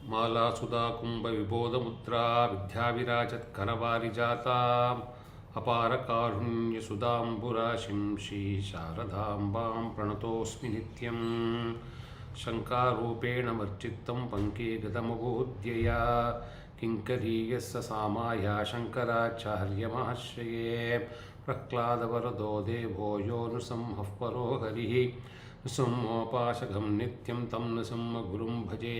माला सुधा कुंभ विबोध मुद्रा विद्याविराजत करवारिजाता अपार कारुण्य सुधांबुराशिं श्री शारदाम्बां प्रणतोऽस्मि नित्यं शङ्कारूपेण मर्चित्तं पङ्के गतमबोध्यया किङ्करीयस्य सामाया शङ्कराचार्यमाश्रये प्रह्लादवरदो देवो यो नृसिंहः परो हरिः नृसिंहोपासकं नित्यं तं नृसिंहगुरुं भजे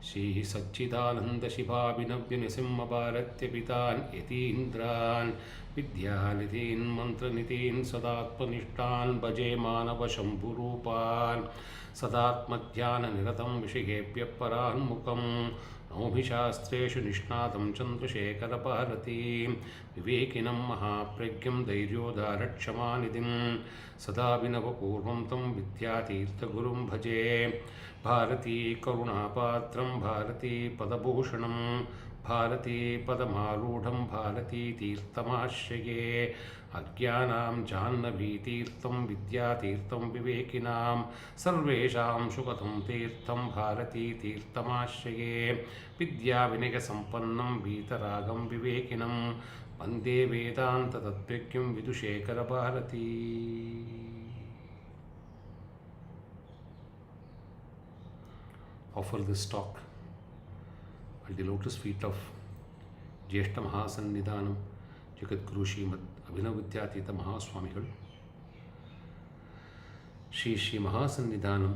श्री सच्चिदानंद शिवाभिनव्यनिसिंहभारत्य पितान् यतीन्द्रान् विद्यानिधीन् मन्त्रनिधीन् सदात्मनिष्ठान् भजे मानवशम्भुरूपान् सदात्मध्याननिरतं विषयेभ्यः परान्मुखं नौभिशास्त्रेषु निष्णातं चन्द्रशेखरभारतीं विवेकिनं महाप्रज्ञं धैर्योदारक्षमानिधिं सदाभिनवपूर्वं तं विद्यातीर्थगुरुं भजे भारती करुणापात्रं भारती पदभूषणं भारती पदमारूढं भारती तीर्थमाश्रये अज्ञानां जाह्नवीतीर्थं विद्यातीर्थं विवेकिनां सर्वेषां सुखदं तीर्थं भारती तीर्थमाश्रये विद्याविनयसम्पन्नं वीतरागं विवेकिनं वन्दे वेदान्ततत्त्वज्ञं विदुशेखरभारती. Offer this talk at the lotus feet of Jyeshta Mahasannidhanam Jagadguru Srimad Abhinavvidyatita Mahaswamigal, Shri Mahasannidhanam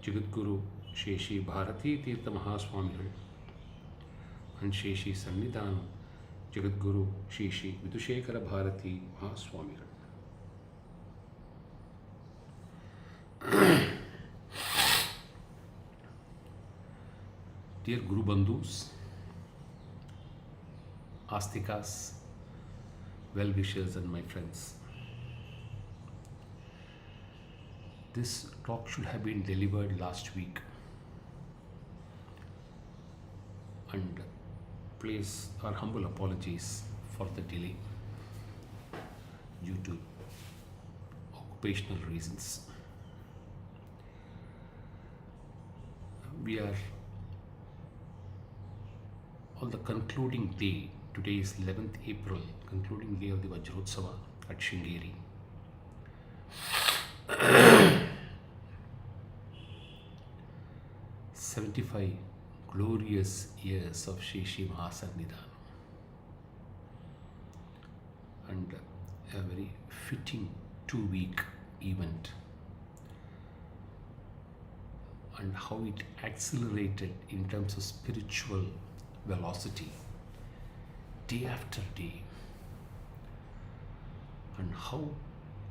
Jagadguru Shri Bharati Tirtha Mahaswamigal, and Shri Sannidhanam Jagadguru Shri Vidushekara Bharati Mahaswamigal. Dear Guru Bandhus, Astikas, well-wishers and my friends, this talk should have been delivered last week, and place our humble apologies for the delay due to occupational reasons. We are on the concluding day. Today is 11th April, concluding day of the Vajrotsava at Sringeri. 75 glorious years of Shri Mahasannidhanam, and a very fitting 2-week event, and how it accelerated in terms of spiritual velocity day after day, and how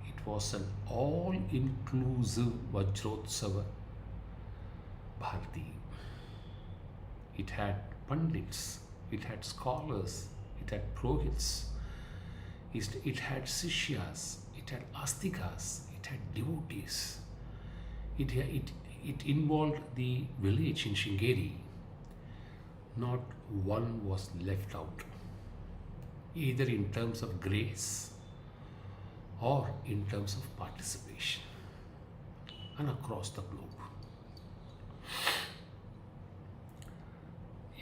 it was an all-inclusive Vajrotsava Bharati. It had pandits, it had scholars, it had prohits, it had sishyas, it had astikas, it had devotees. It involved the village in Sringeri. Not one was left out, either in terms of grace or in terms of participation, and across the globe.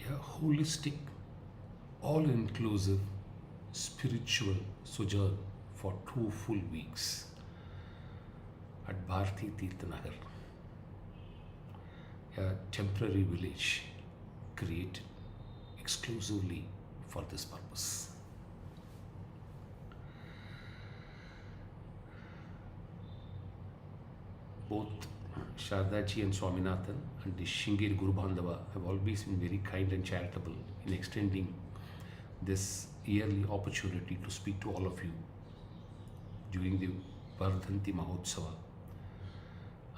A holistic, all-inclusive spiritual sojourn for 2 full weeks at Bharati Tirthanagar, a temporary village created exclusively for this purpose. Both Shardaji and Swaminathan and the Sringeri Guru Bandhava have always been very kind and charitable in extending this yearly opportunity to speak to all of you during the Vardhanthi Mahotsava.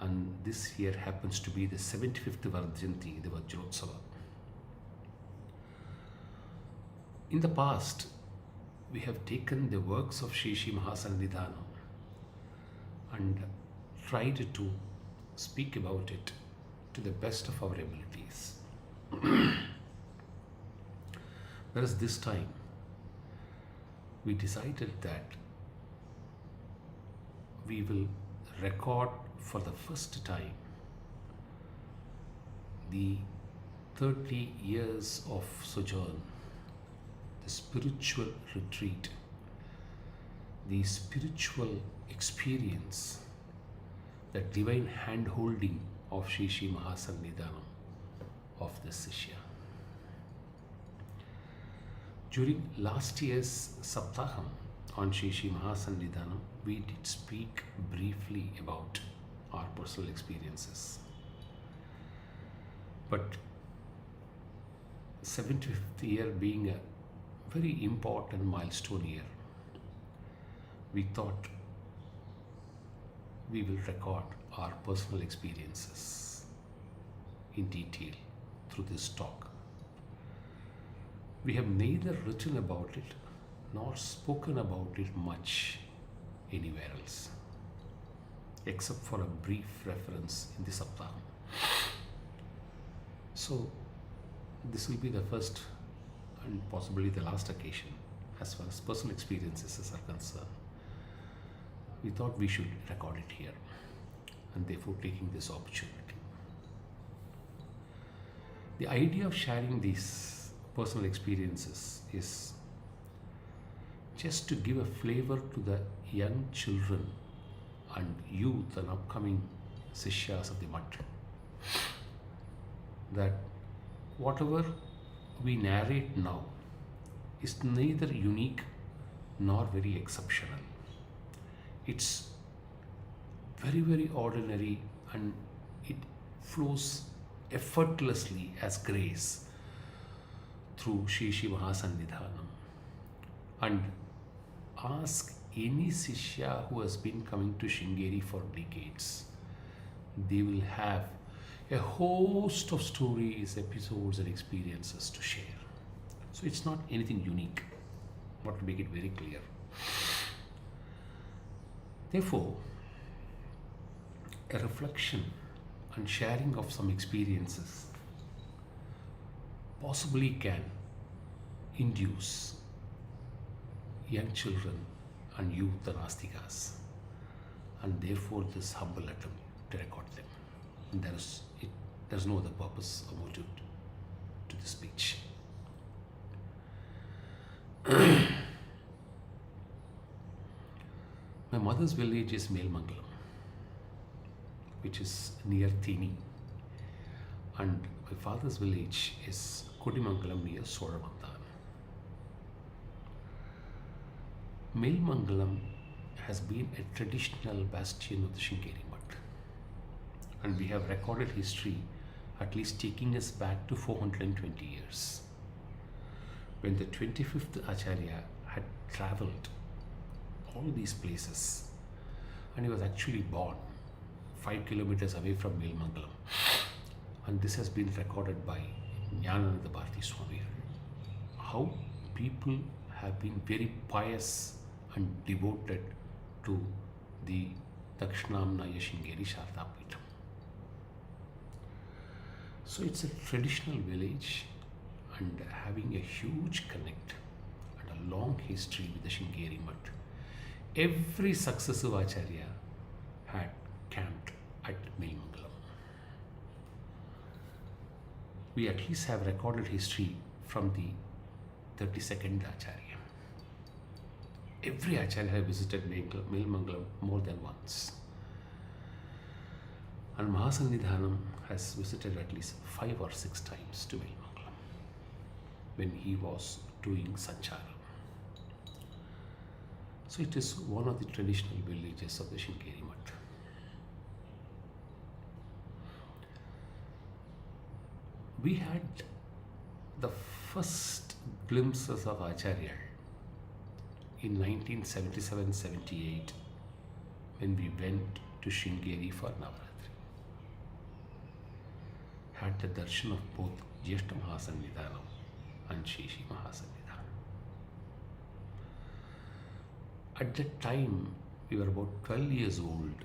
And this year happens to be the 75th Vardhanthi, the Vajrotsava. In the past, we have taken the works of Shri Mahasannidhanam and tried to speak about it to the best of our abilities. Whereas this time, we decided that we will record for the first time the 30 years of sojourn, the spiritual retreat, the spiritual experience, the divine hand-holding of Shri Shri Mahasannidhanam of the Sishya. During last year's Saptaham on Shri Shri Mahasannidhanam, we did speak briefly about our personal experiences. But 75th year being a very important milestone year, we thought we will record our personal experiences in detail through this talk. We have neither written about it nor spoken about it much anywhere else, except for a brief reference in the Saptaham. So, this will be the first and possibly the last occasion as far as personal experiences are concerned. We thought we should record it here, and therefore taking this opportunity. The idea of sharing these personal experiences is just to give a flavor to the young children and youth and upcoming Sishyas of the Mutt, that whatever we narrate now is neither unique nor very exceptional. It's very, very ordinary, and it flows effortlessly as grace through Shri Shri Mahasannidhanam. And ask any Sishya who has been coming to Sringeri for decades, they will have a host of stories, episodes and experiences to share. So it's not anything unique. I want to make it very clear. Therefore, a reflection and sharing of some experiences possibly can induce young children and youth and astikas, and therefore this humble attempt to record them. And there's no other purpose or motive to this speech. My mother's village is Melmangalam, which is near Thini, and my father's village is Kodimangalam near Soramandan. Melmangalam has been a traditional bastion of the Sringeri Mutt, and we have recorded history at least taking us back to 420 years, when the 25th Acharya had travelled all these places, and he was actually born 5 kilometers away from Melmangalam, and this has been recorded by Jnanananda Bharati Swami. How people have been very pious and devoted to the Dakshinamnaya Sringeri Sharda Peetham. So it's a traditional village and having a huge connect and a long history with the Sringeri Mutt. Every successive Acharya had camped at Melmangalam. We at least have recorded history from the 32nd Acharya. Every Acharya has visited Melmangalam more than once. And Mahasannidhanam has visited at least 5 or 6 times to Melmangalam when he was doing Sancharam. So it is one of the traditional villages of the Sringeri Mutt. We had the first glimpses of Acharya in 1977-78 when we went to Sringeri for Navaratri. Had the darshan of both Jyeshta Mahasannidhanam and Shri Shri Mahasannidhanam. At that time, we were about 12 years old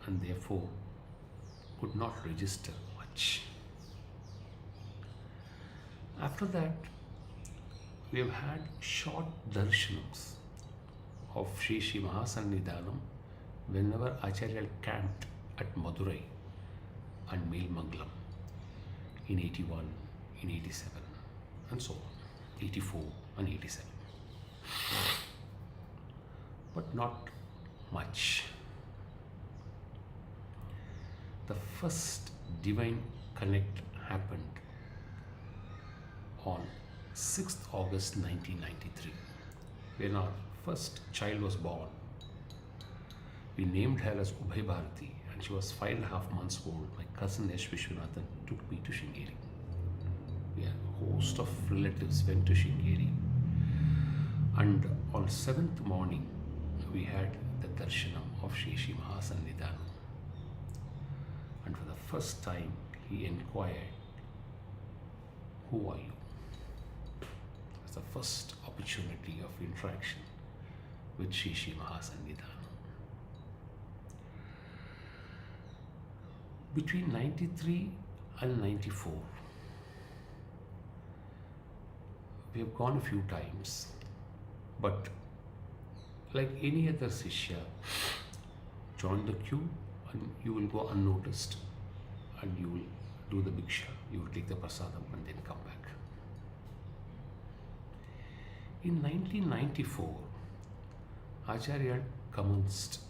and therefore could not register much. After that, we have had short darshanams of Shri Shri Mahasannidhanam whenever Acharya camped at Madurai and Melmangalam in 81, in 87 and so on, 84 and 87. But not much. The first divine connect happened on 6th August 1993 when our first child was born. We named her as Ubhay Bharati and she was 5.5 months old. My cousin S. Vishwanathan took me to Shringeri. A host of relatives went to Shringeri. And on 7th morning, we had the darshanam of Shri Mahasannidhanam. And for the first time, he inquired, "Who are you?" It's the first opportunity of interaction with Shri Mahasannidhanam. Between 93 and 94, we have gone a few times, but like any other Sishya, join the queue and you will go unnoticed and you will do the Bhiksha, you will take the prasadam and then come back. In 1994, Acharya commenced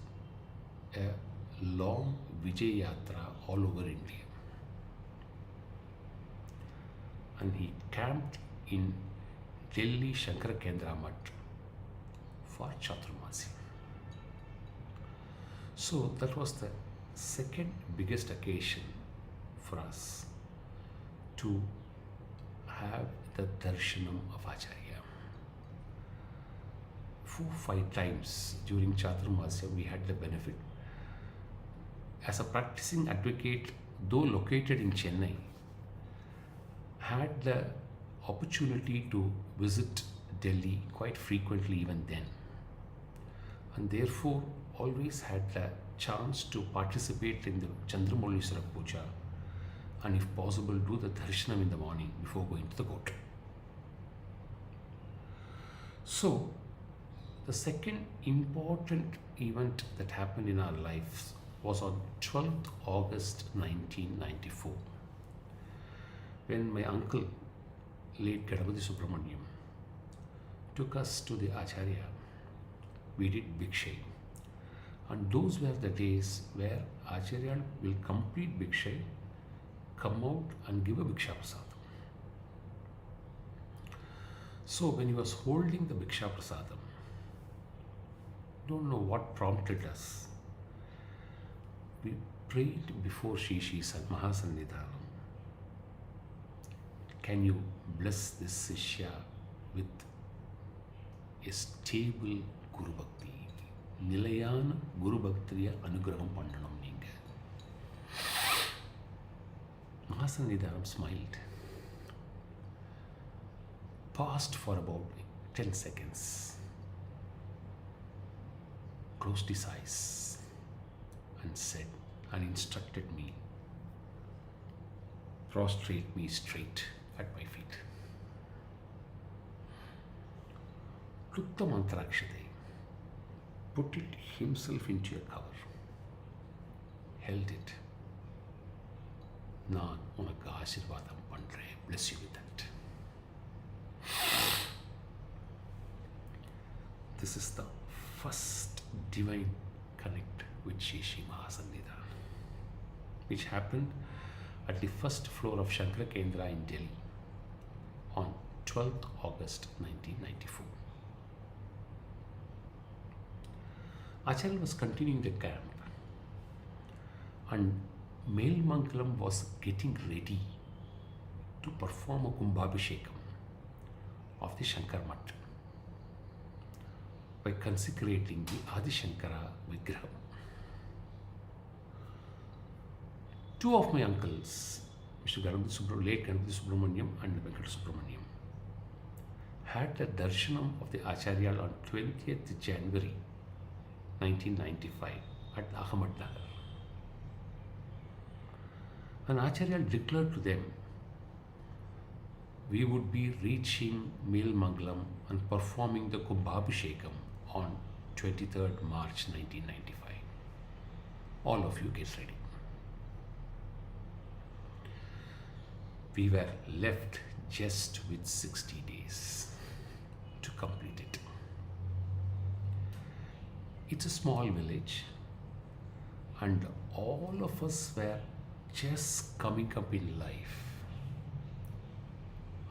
a long Vijay Yatra all over India. And he camped in Delhi Shankara Kendra Mutt for Chaturmasi. So that was the second biggest occasion for us to have the darshanam of Acharya. 4-5 times during Chaturmasya we had the benefit. As a practicing advocate, though located in Chennai, had the opportunity to visit Delhi quite frequently even then, and therefore always had the chance to participate in the Chandramoulishwara Puja and if possible do the darshanam in the morning before going to the court. So the second important event that happened in our lives was on 12th August 1994 when my uncle, late Gadapati Subramaniam, took us to the Acharya. We did Bhiksha. And those were the days where Acharya will complete Bhiksha, come out and give a Bhiksha Prasadam. So when he was holding the Bhiksha Prasadam, don't know what prompted us. We prayed before Shri Mahasannidhanam. Can you bless this Sishya with a stable Guru Bhakti? Nilayana Guru Bhaktiya Anugraham Pandanam Ninga. Mahasannidhanam smiled. Paused for about 10 seconds. Closed his eyes and said and instructed me, prostrate me straight at my feet. Took the mantrakshate, put it himself into a cover, held it. Naan unakku aashirvadam pandren, bless you with that. This is the first divine connect with Shri Mahasannidhanam, which happened at the first floor of Shankara Kendra in Delhi on 12th August 1994. Acharya was continuing the camp and Melmangalam was getting ready to perform a Kumbhabhishekam of the Shankar Mutt by consecrating the Adi Shankara Vigraham. Two of my uncles, late Ganapati Subramaniam and Venkataraman Subramaniam, had the darshanam of the Acharya on 20th January 1995 at Ahmednagar. And Acharya declared to them, we would be reaching Melmangalam and performing the Kumbhabhishekam on 23rd March 1995. All of you get ready. We were left just with 60 days to complete it. It's a small village, and all of us were just coming up in life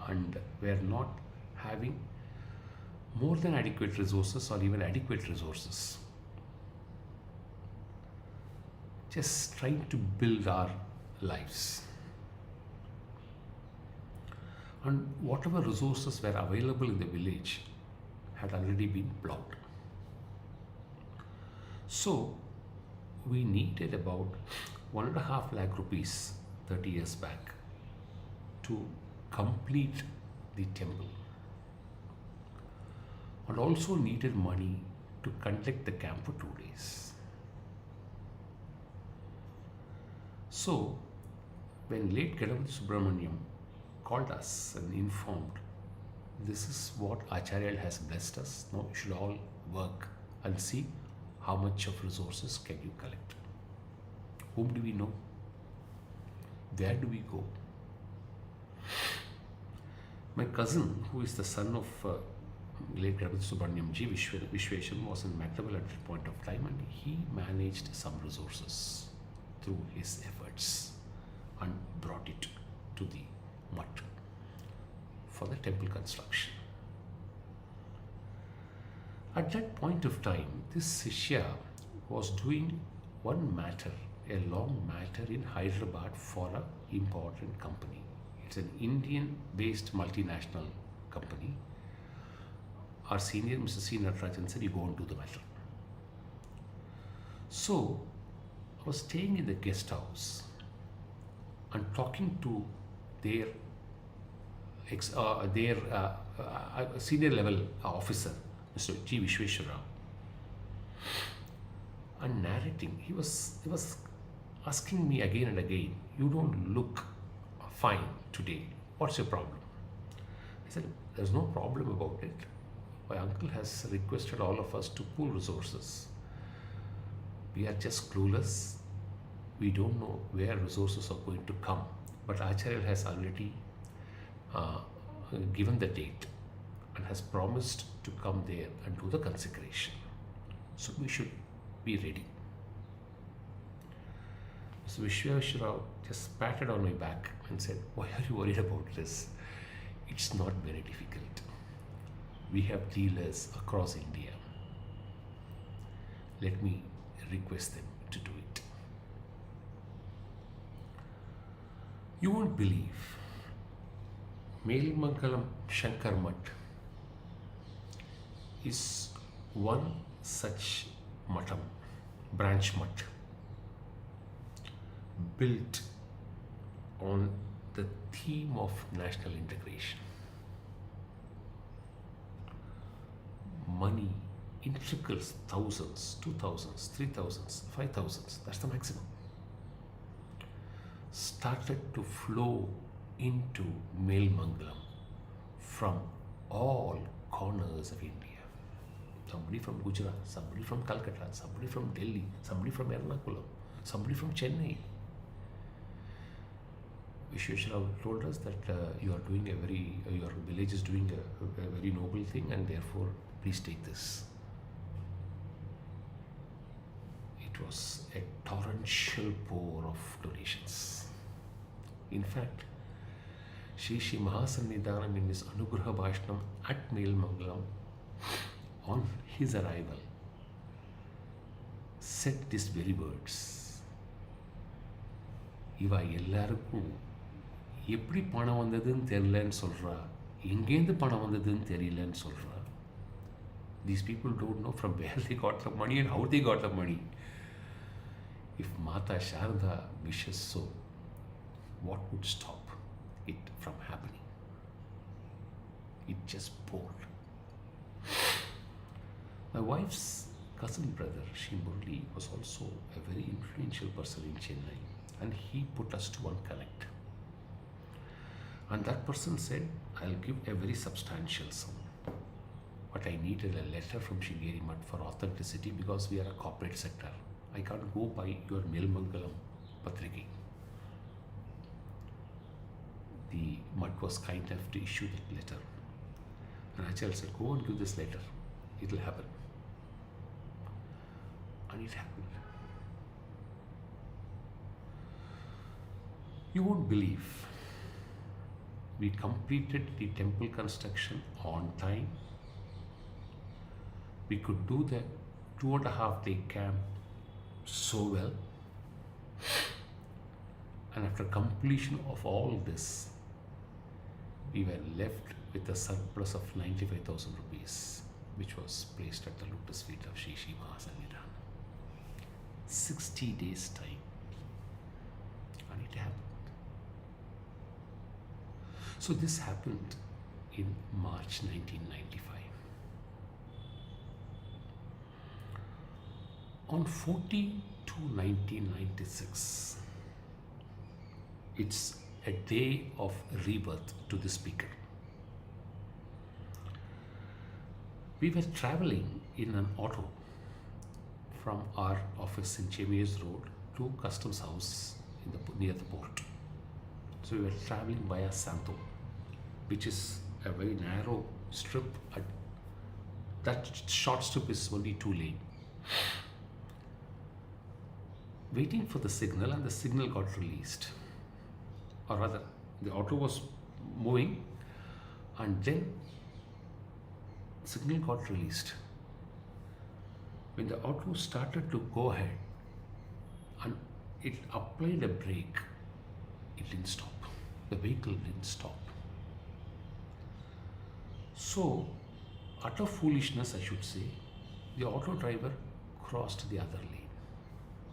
and were not having more than adequate resources or even adequate resources. Just trying to build our lives. And whatever resources were available in the village had already been plowed. So we needed about 1.5 lakh rupees 30 years back to complete the temple, and also needed money to conduct the camp for 2 days. So when late Ganapati Subramaniam called us and informed, this is what Acharya has blessed us, now you should all work and see how much of resources can you collect. Whom do we know? Where do we go? My cousin, who is the son of late Ganapati Subramaniam Ji, Vishwesham, was in McDowell at that point of time, and he managed some resources through his efforts and brought it to the mutt for the temple construction. At that point of time, this Shishya was doing one matter, a long matter in Hyderabad for an important company. It's an Indian-based multinational company. Our senior, Mr. C. Natarajan, said, you go and do the matter. So I was staying in the guest house and talking to their senior level officer, Mr. G. Vishweshwara, and narrating. He was asking me again and again, you don't look fine today. What's your problem? I said, there's no problem about it. My uncle has requested all of us to pool resources. We are just clueless. We don't know where resources are going to come. But Acharya has already given the date and has promised to come there and do the consecration. So we should be ready. So Vishweshwara just patted on my back and said, why are you worried about this? It's not very difficult. We have dealers across India. Let me request them to do it. You won't believe, Melmangalam Shankar Mutt is one such mattam, branch mutt, built on the theme of national integration. Money in trickles, thousands, 2,000s, 3,000s, 5,000s, that's the maximum, started to flow into Melmangalam from all corners of India. Somebody from Gujarat, somebody from Calcutta, somebody from Delhi, somebody from Ernakulam, somebody from Chennai. Vishweshwara told us that your village is doing a very noble thing, and therefore please take this. It was a torrential pour of donations. In fact, Shri Mahasannidhanam in his Anugraha Bhashanam at Melmangalam, on his arrival, said these very words. இவா எல்லாருக்கும் எப்படி பணம் வந்ததுன்னு தெரியலன்னு சொல்றா, எங்கேருந்து பணம் வந்ததுன்னு தெரியலன்னு சொல்றா. These people don't know from where they got the money and how they got the money. If Mata Sharda wishes so, what would stop it from happening? It just poured. My wife's cousin brother, Shri Murli, was also a very influential person in Chennai, and he put us to one connect. And that person said, I'll give a very substantial sum, but I needed a letter from Shingeri Mutt for authenticity because we are a corporate sector. I can't go by your Melmangalam Patriki. the mud was kind enough to issue that letter. And Acharya said, go and give this letter. It will happen. And it happened. You won't believe. We completed the temple construction on time. We could do the 2.5-day camp so well. And after completion of all this, we were left with a surplus of 95,000 rupees, which was placed at the lotus feet of Shri Shri Mahasannidhanam. 60 days time. And it happened. So this happened in March 1995. On 14/2/1996, it's a day of rebirth to the speaker. We were traveling in an auto from our office in Chemiers Road to Customs House near the port. So we were traveling via Santo, which is a very narrow strip. That short strip is only 2 lane. Waiting for the signal, and the signal got released. Or rather, the auto was moving and then signal got released. When the auto started to go ahead and it applied a brake, it didn't stop. The vehicle didn't stop. So, utter foolishness, I should say, the auto driver crossed the other lane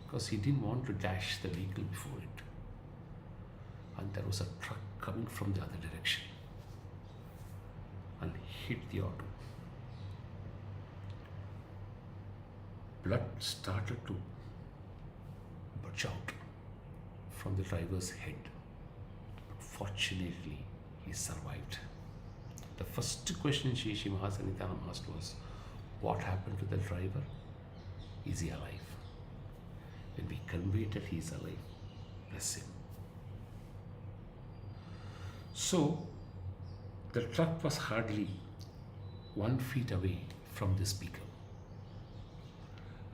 because he didn't want to dash the vehicle before it. And there was a truck coming from the other direction and hit the auto. Blood started to burst out from the driver's head. But fortunately, he survived. The first question Shri Shri Mahasannidhanam asked was, what happened to the driver? Is he alive? When we conveyed that he is alive, bless him. So, the truck was hardly 1 feet away from the speaker.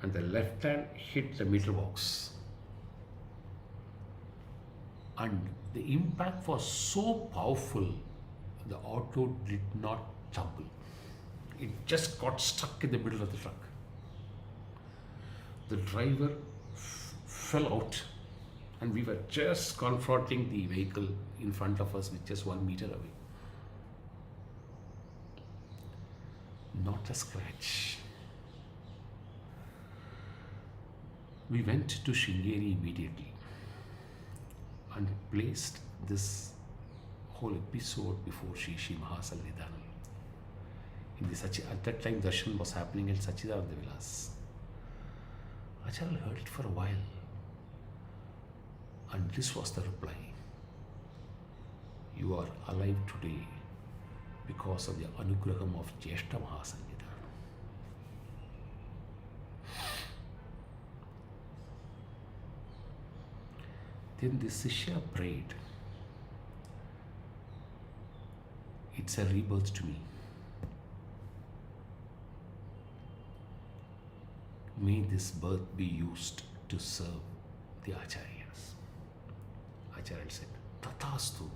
And the left hand hit the meter box. And the impact was so powerful, the auto did not tumble. It just got stuck in the middle of the truck. The driver fell out, and we were just confronting the vehicle in front of us with just 1 meter away. Not a scratch. We went to Sringeri immediately and placed this whole episode before Shri Shri Mahasannidhanam. At that time, darshan was happening at Sachidananda Vilas. Acharya heard it for a while, and this was the reply. You are alive today because of the anugraham of Jyeshta Mahasannidhanam. Then the Sishya prayed, it's a rebirth to me. May this birth be used to serve the Acharyas. Acharya said, Tathastu.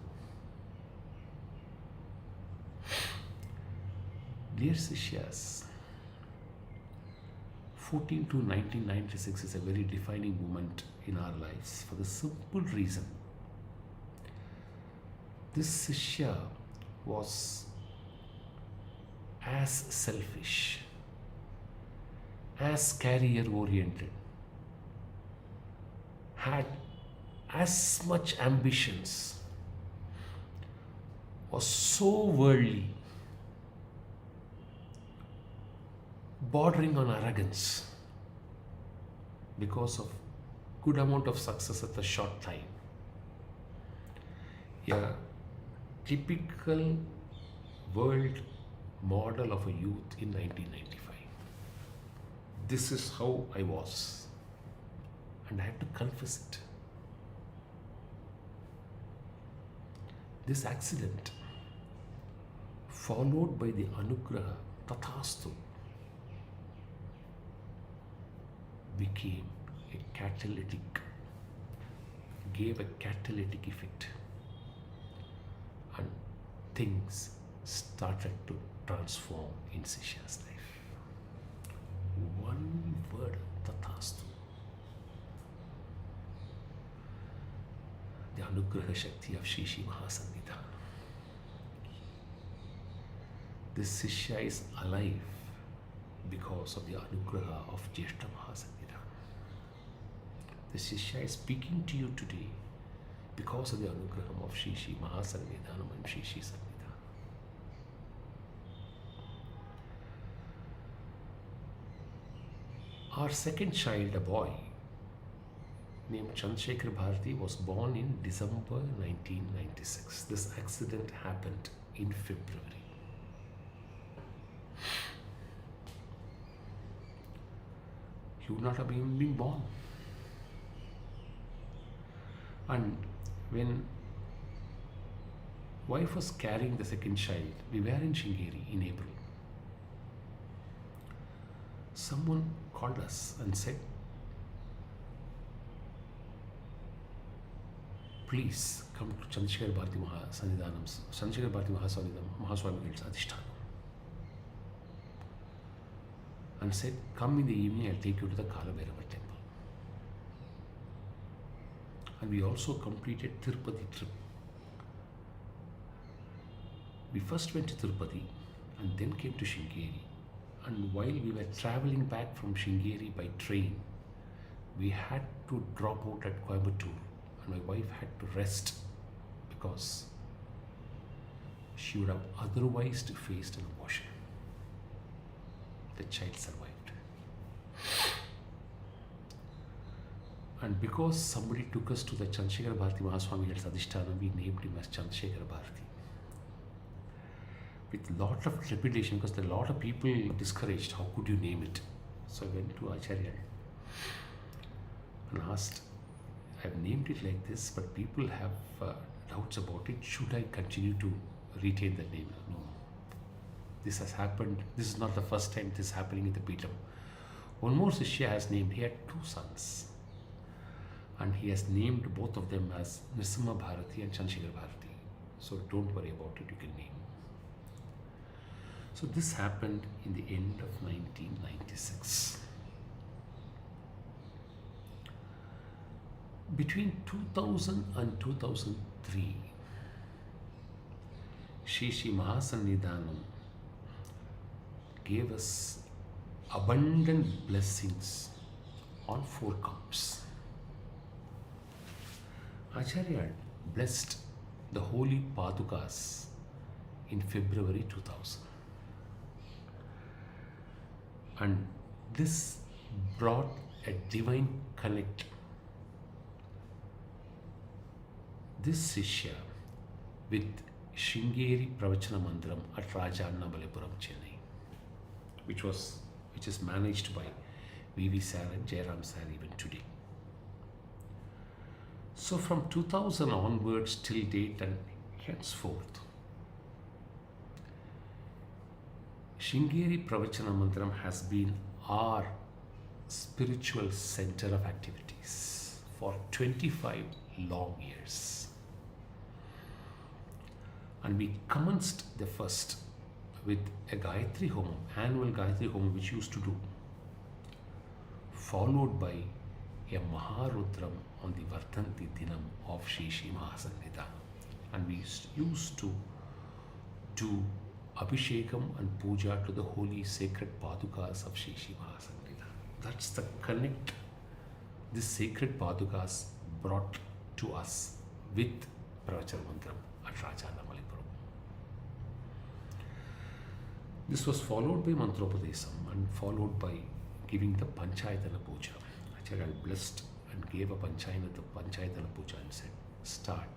Dear Sishyas, 14/2/1996 is a very defining moment in our lives for the simple reason this Sishya was as selfish, as career oriented, had as much ambitions, was so worldly, bordering on arrogance because of good amount of success at a short time. A typical world model of a youth in 1995. This is how I was, and I had to confess it. This accident, followed by the Anugraha, Tathastu, became a catalytic, gave a catalytic effect, and things started to transform in Sisha's life. One word, Tathastu. The Anugraha Shakti of Shri Shri Mahasannidhana. This Sishya is alive because of the Anugraha of Jyeshta Mahasannidhana. The Sishya is speaking to you today because of the Anugraham of Shri Shri Mahasannidhanam and Shri Shri Sannidhanam. Our second child, a boy, named Chandrasekhar Bharati, was born in December 1996. This accident happened in February. He would not have even been born. And when wife was carrying the second child, we were in Sringeri in April. Someone called us and said, please come to Chandrasekhar Bharati Mahasannidhanam's, Chandrasekhar Bharati Mahaswami's Adhishthanam. And said, come in the evening, I'll take you to the Kalabhairava temple. And we also completed Tirupati trip. We first went to Tirupati and then came to Sringeri. And while we were traveling back from Sringeri by train, we had to drop out at Coimbatore. And my wife had to rest because she would have otherwise faced an abortion. The child survived. And because somebody took us to the Chandrasekhar Bharati Mahaswami's Adhishthanam, we named him as Chandrasekhar Bharati. With lot of trepidation, because there are a lot of people discouraged, how could you name it? So I went to Acharya and asked, I've named it like this, but people have doubts about it. Should I continue to retain that name? No. This has happened. This is not the first time this is happening in the Peetham. One more Sishya has named. He had two sons. And he has named both of them as Nrisimha Bharati and Chandrasekhar Bharati. So don't worry about it, you can name. So this happened in the end of 1996. Between 2000 and 2003, Shri Shri Mahasannidhanam gave us abundant blessings on four counts. Acharya blessed the holy Padukas in February 2000. And this brought a divine connect. This Sishya with Sringeri Pravachanam Mandiram at Rajannaballipuram, Chennai, which is managed by V.V. Sir and Jairam Sir even today. So from 2000 onwards till date and henceforth, Sringeri Pravachanam Mandiram has been our spiritual center of activities for 25 long years. And we commenced the first with a Gayatri Homam, annual Gayatri Homam which used to do, followed by a Maharudram on the Vardhanthi Dinam of Shri Shri Mahasannidhanam. And we used to do Abhishekam and Puja to the holy sacred Padukas of Shri Shri Mahasannidhanam. That's the connect this sacred Padukas brought to us with Pravachanam Mandiram at Rajannaballipuram. This was followed by Mantropadesam and followed by giving the Panchayatana Puja. Acharya blessed and gave a Panchayatana Puja and said, start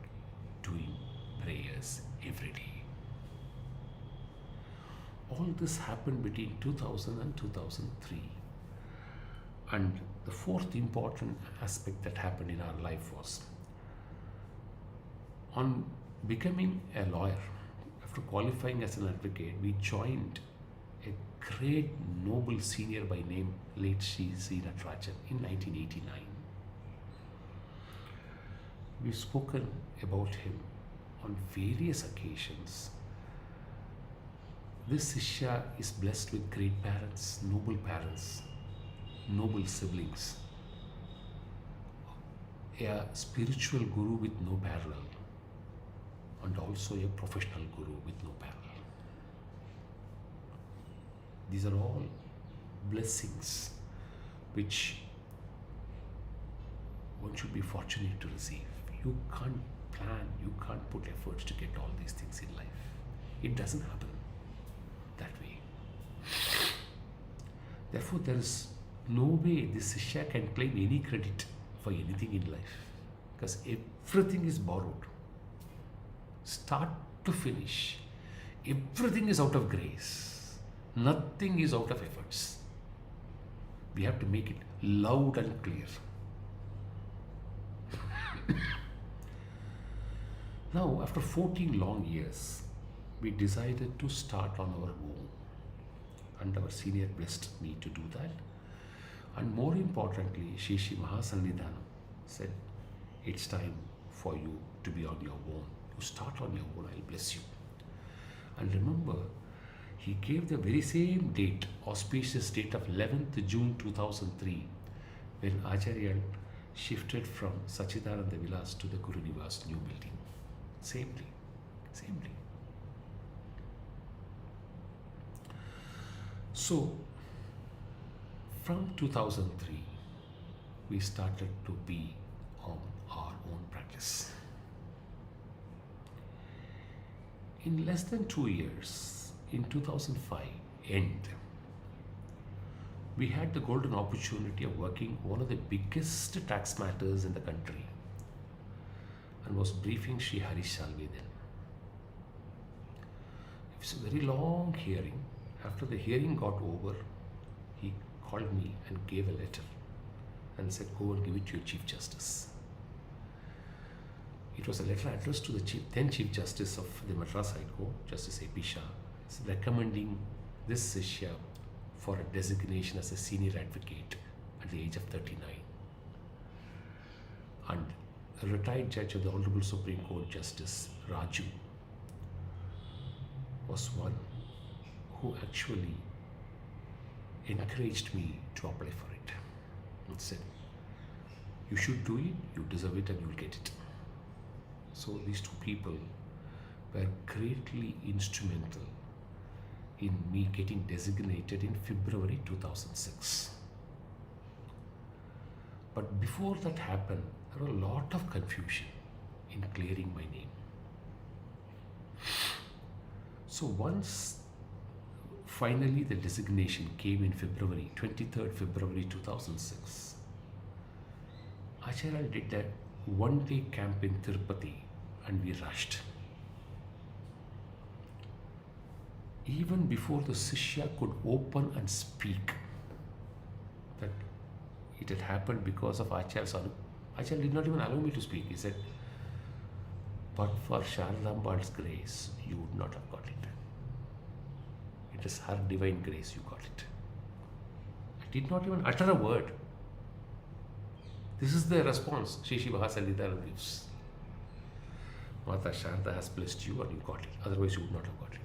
doing prayers every day. All this happened between 2000 and 2003. And the fourth important aspect that happened in our life was, on becoming a lawyer, after qualifying as an advocate, we joined a great noble senior by name late Sri Natarajan in 1989. We've spoken about him on various occasions. This Shishya is blessed with great parents, noble siblings, a spiritual guru with no parallel, and also a professional guru with no parallel. These are all blessings which one should be fortunate to receive. You can't plan, you can't put efforts to get all these things in life. It doesn't happen that way. Therefore, there is no way this Shishya can claim any credit for anything in life, because everything is borrowed. Start to finish, everything is out of grace. Nothing is out of efforts. We have to make it loud and clear. Now, after 14 long years, we decided to start on our own. And our senior blessed me to do that. And more importantly, Shri Mahasannidhanam said, it's time for you to be on your own. You start on your own, I'll bless you. And remember, he gave the very same date, auspicious date of 11th June 2003, when Acharya shifted from Sachidananda Vilas to the Guru Nivas new building. Same day. So, from 2003, we started to be on our own practice. In less than 2 years, in 2005 end, we had the golden opportunity of working one of the biggest tax matters in the country, and was briefing Sri Harish Salve then. It was a very long hearing. After the hearing got over, he called me and gave a letter and said, go and give it to your Chief Justice. It was a letter addressed to the then Chief Justice of the Madras High Court, Justice A.P. Shah, recommending this Shishya for a designation as a senior advocate at the age of 39. And a retired judge of the Honorable Supreme Court, Justice Raju, was one who actually encouraged me to apply for it and said, you should do it, you deserve it, and you'll get it. So these two people were greatly instrumental in me getting designated in February 2006. But before that happened, there was a lot of confusion in clearing my name. So once finally the designation came in February, 23rd February 2006, Acharya did a one-day camp in Tirupati and we rushed. Even before the Shishya could open and speak, that it had happened because of Acharya's Anugrah. Acharya did not even allow me to speak. He said, but for Sharadamba's grace, you would not have got it. It is her divine grace you got it. I did not even utter a word. This is the response Shri Mahasannidhanam gives. Mata Sharda has blessed you and you got it. Otherwise you would not have got it.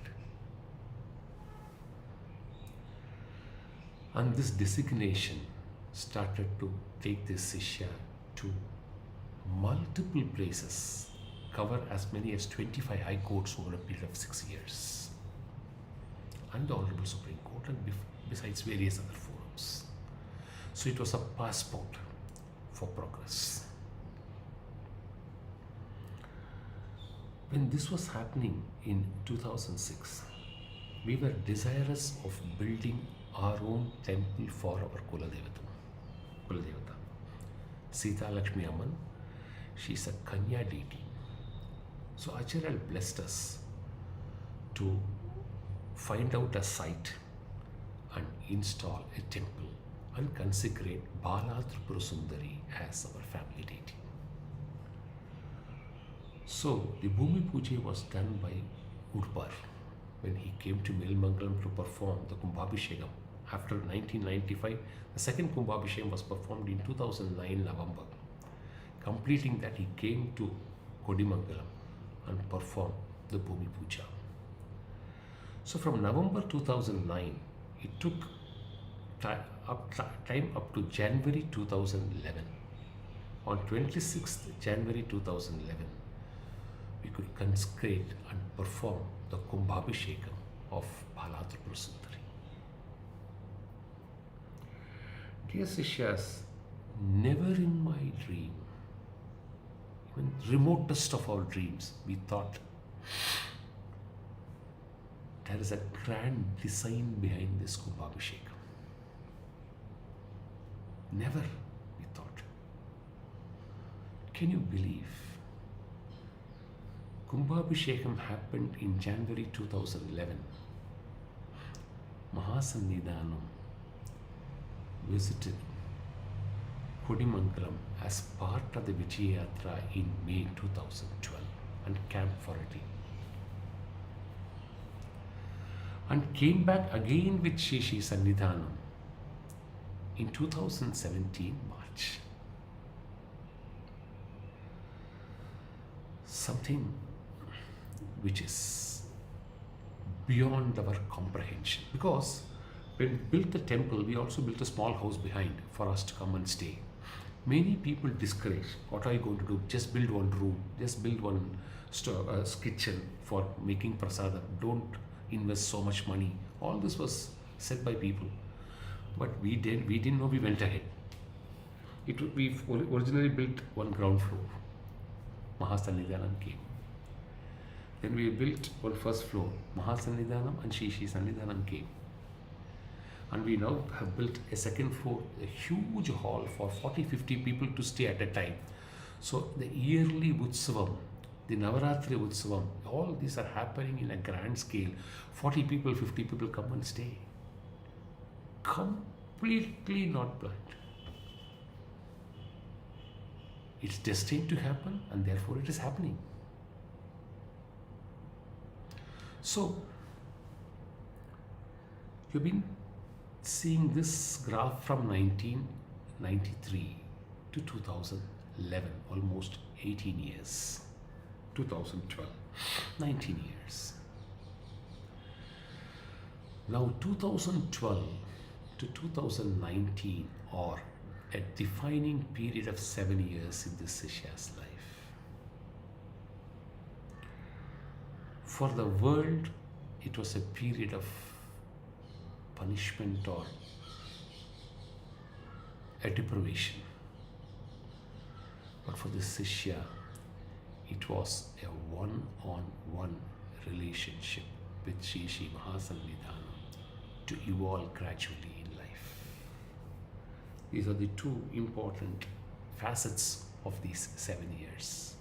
And this designation started to take this Shishya to multiple places, cover as many as 25 high courts over a period of 6 years, and the Honorable Supreme Court, and besides various other forums. So it was a passport for progress. When this was happening in 2006, we were desirous of building our own temple for our Kuladevata. Sita Lakshmi Amman, she is a Kanya deity. So Acharya blessed us to find out a site and install a temple and consecrate Bala Tripura Sundari as our family deity. So the Bhumi Puja was done by Udpar when he came to Melmangalam to perform the Kumbhabhishekam. After 1995, the second Kumbhabhishekam was performed in 2009 November. Completing that, he came to Kodimangalam and performed the Bhumi Puja. So from November 2009, it took time up to January 2011. On 26th January 2011, we could consecrate and perform the Kumbhabhishekam of Balatripura Sundari. Dear Sishyas, never in my dream, even remotest of our dreams, we thought there is a grand design behind this Kumbhabhishekam. Never, we thought. Can you believe? Kumbhabhishekam happened in January 2011. Mahasannidhanam visited Kodimangalam as part of the Vijayatra in May 2012 and camped for a day. And came back again with Shri Sannidhanam in 2017 March. Something which is beyond our comprehension. Because when we built the temple, we also built a small house behind for us to come and stay. Many people discourage, what are you going to do? Just build one room, just build one kitchen for making prasada. Don't invest so much money. All this was said by people. But we didn't know, we went ahead. We originally built one ground floor. Mahasannidhanam came. Then we built one first floor. Mahasannidhanam and Shri Sannidhanam came. And we now have built a second floor, a huge hall for 40-50 people to stay at a time. So the yearly Utsavam, the Navaratri Utsavam, all these are happening in a grand scale. 40 people, 50 people come and stay. Completely not planned. It's destined to happen, and therefore it is happening. So, you've been seeing this graph from 1993 to 2011, almost 18 years. 2012, 19 years. Now 2012 to 2019 are a defining period of 7 years in this Sishya's life. For the world, it was a period of punishment or a deprivation. But for this Sishya, it was a one-on-one relationship with Shri Shri Mahasannidhanam to evolve gradually in life. These are the two important facets of these 7 years.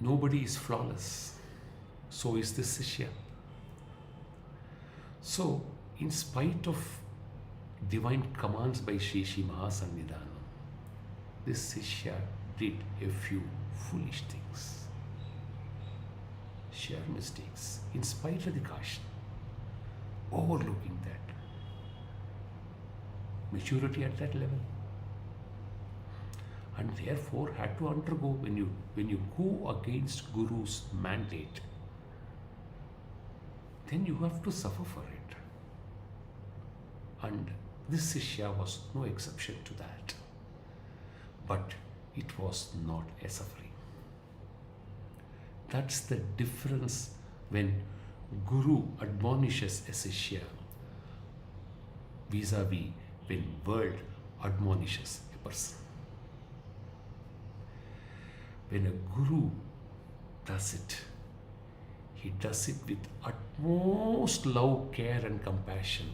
Nobody is flawless. So is this Sishya. So, in spite of divine commands by Shri Shri Mahasannidhanam, this Sishya did a few foolish things, sheer mistakes, in spite of the caution, overlooking that. Maturity at that level. And therefore had to undergo, when you go against Guru's mandate, then you have to suffer for it. And this Sishya was no exception to that. But it was not a suffering. That's the difference when Guru admonishes a Sishya vis-a-vis when world admonishes a person. When a Guru does it, he does it with utmost love, care and compassion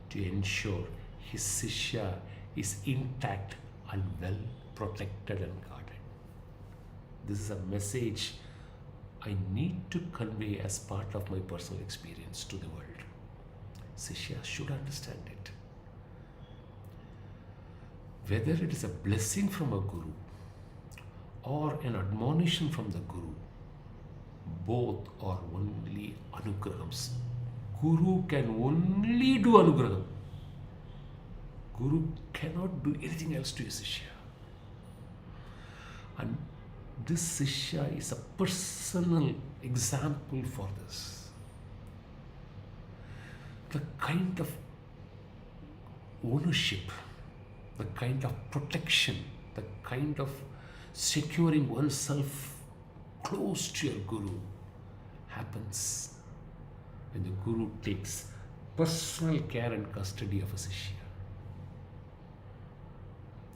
to ensure his Sishya is intact and well protected and guarded. This is a message I need to convey as part of my personal experience to the world. Sishya should understand it. Whether it is a blessing from a Guru or an admonition from the Guru, both are only anugrahams. Guru can only do anugraham. Guru cannot do anything else to his Sishya. And this Sishya is a personal example for this. The kind of ownership, the kind of protection, the kind of securing oneself close to your Guru happens when the Guru takes personal care and custody of a Sishya.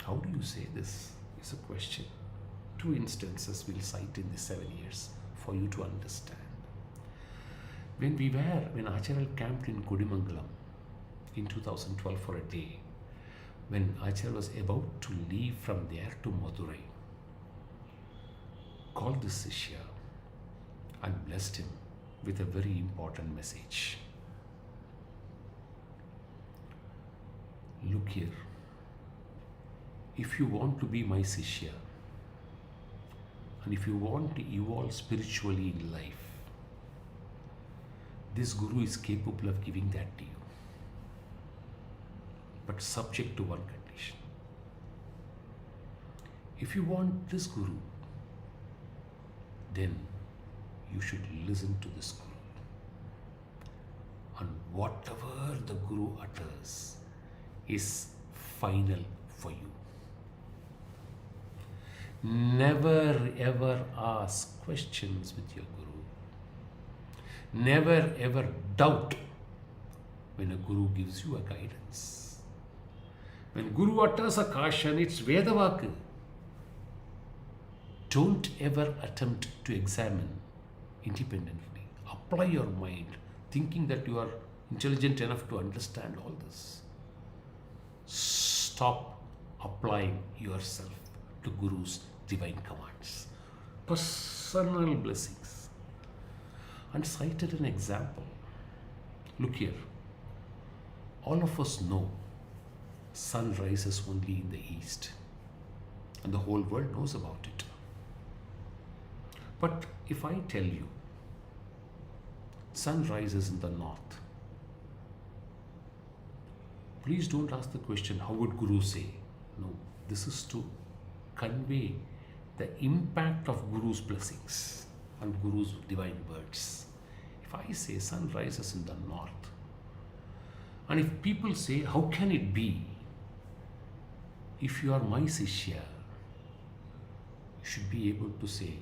How do you say this is a question. 2 instances we'll cite in the 7 years for you to understand. When Acharya camped in Kudimangalam in 2012 for a day, when Acharya was about to leave from there to Madurai, called this Sishya and blessed him with a very important message. Look here, if you want to be my Sishya, and if you want to evolve spiritually in life, this Guru is capable of giving that to you, but subject to one condition. If you want this Guru, then you should listen to this Guru. And whatever the Guru utters is final for you. Never ever ask questions with your Guru. Never ever doubt when a Guru gives you a guidance. When Guru utters a caution, it's Vedavaka. Don't ever attempt to examine independently. Apply your mind, thinking that you are intelligent enough to understand all this. Stop applying yourself to Guru's divine commands. Personal blessings. And cited an example. Look here. All of us know sun rises only in the east, and the whole world knows about it. But if I tell you sun rises in the north, please don't ask the question, how would Guru say? No, this is to convey the impact of Guru's blessings and Guru's divine words. If I say sun rises in the north, and if people say, how can it be? If you are my Sishya, you should be able to say,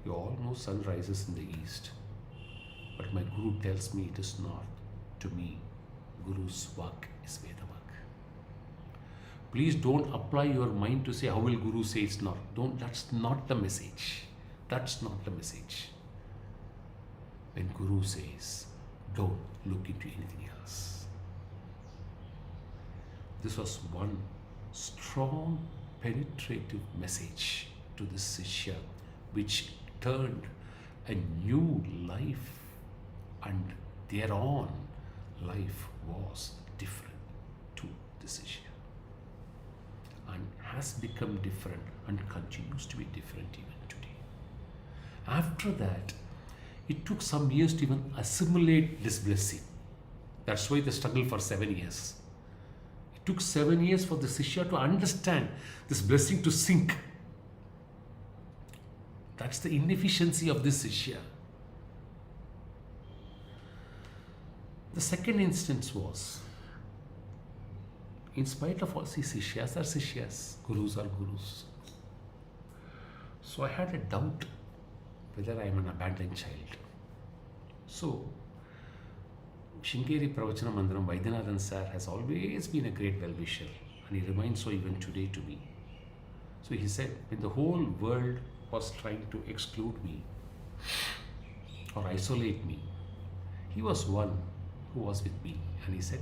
you all know sun rises in the east, but my Guru tells me it is north. To me, Guru's Vak is Vedavak. Please don't apply your mind to say, how will Guru say it's not? That's not the message. That's not the message. When Guru says, don't look into anything else. This was one strong, penetrative message to this Sishya, which turned a new life, and thereon life was different to the Sishya, and has become different and continues to be different even today. After that, it took some years to even assimilate this blessing. That's why the struggle for 7 years. It took 7 years for the Sishya to understand this blessing to sink. That's the inefficiency of this Sishya. The second instance was, in spite of all, Sishyas are Sishyas, Gurus are Gurus. So I had a doubt whether I am an abandoned child. So, Shringeri Pravachanam Mandiram Vaidyanathan sir has always been a great well-wisher, and he remains so even today to me. So he said, when the whole world was trying to exclude me or isolate me, he was one who was with me, and he said,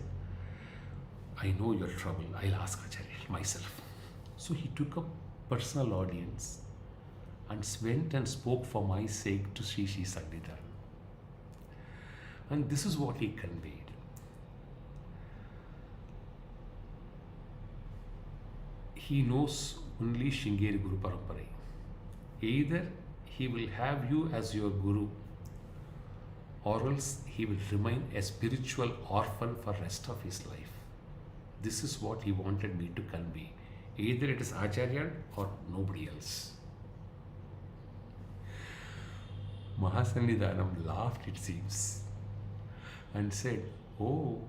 I know your trouble, I'll ask Acharya myself. So he took a personal audience and went and spoke for my sake to Sri Sri Sannidhan. And this is what he conveyed. He knows only Shringeri Guru Paramparai. Either he will have you as your guru, or else he will remain a spiritual orphan for rest of his life. This is what he wanted me to convey. Either it is Acharya or nobody else. Mahasannidhanam laughed, it seems, and said, "Oh,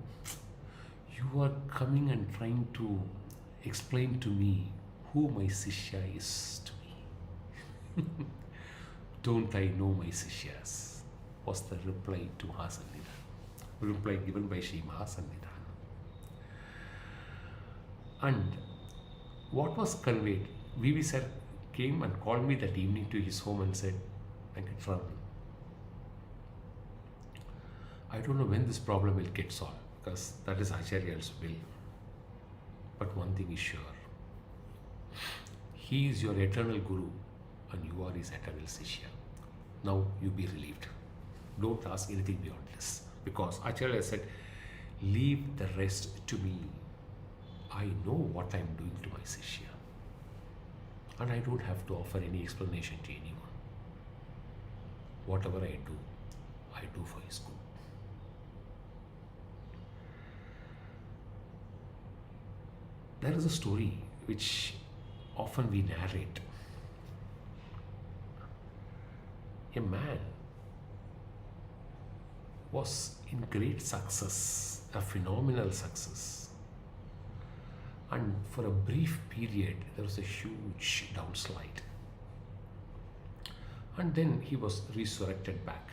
you are coming and trying to explain to me who my Sishya is to me." "Don't I know my Sishyas?" was the reply to Mahasannidhanam. Reply given by Sri Mahasannidhanam. And what was conveyed? VV sir came and called me that evening to his home and said, "Venkataraman, I don't know when this problem will get solved, because that is Acharya's will. But one thing is sure. He is your eternal Guru and you are his eternal Sishya. Now you be relieved. Don't ask anything beyond this." Because Acharya said, "Leave the rest to me. I know what I am doing to my Sishya. And I don't have to offer any explanation to anyone. Whatever I do for his good." There is a story which often we narrate. A man was in great success, a phenomenal success. And for a brief period, there was a huge downslide. And then he was resurrected back.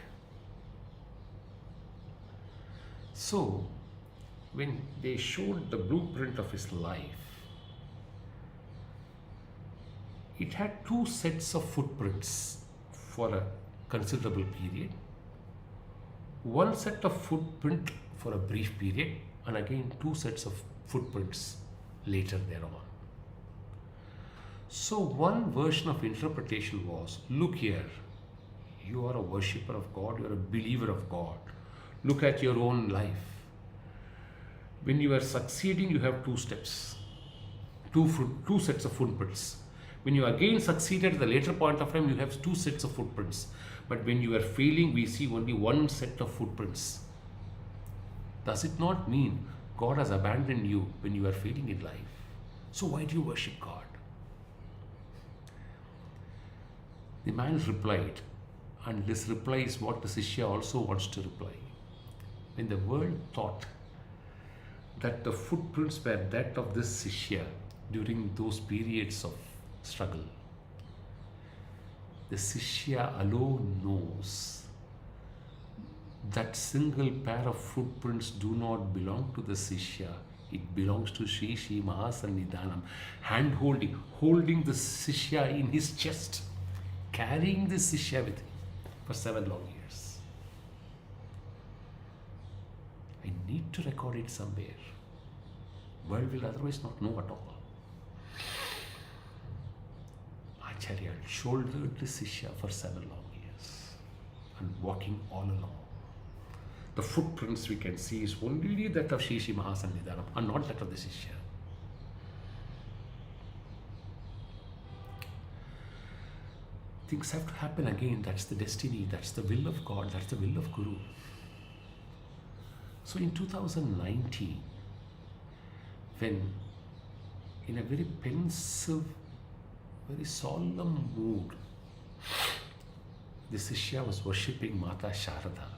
So, when they showed the blueprint of his life, it had two sets of footprints for a considerable period. One set of footprint for a brief period, and again two sets of footprints later thereon. So one version of interpretation was, look here, you are a worshipper of God, you are a believer of God. Look at your own life. When you are succeeding, you have two steps, two sets of footprints. When you again succeeded at the later point of time, you have two sets of footprints. But when you are failing, we see only one set of footprints. Does it not mean God has abandoned you when you are failing in life? So why do you worship God? The man replied, and this reply is what the Sishya also wants to reply. When the world thought that the footprints were that of this Sishya during those periods of struggle, the Sishya alone knows that single pair of footprints do not belong to the Sishya. It belongs to Sri Mahasannidhanam, holding the Sishya in his chest, carrying the Sishya with him for 7 long years. I need to record it somewhere. World will otherwise not know at all. Acharya shouldered the Sishya for 7 long years and walking all along. The footprints we can see is only that of Sri Mahasannidhanam and not that of the Sishya. Things have to happen again. That's the destiny. That's the will of God. That's the will of Guru. So in 2019, when in a very pensive, very solemn mood, the Sishya was worshipping Mata Sharada.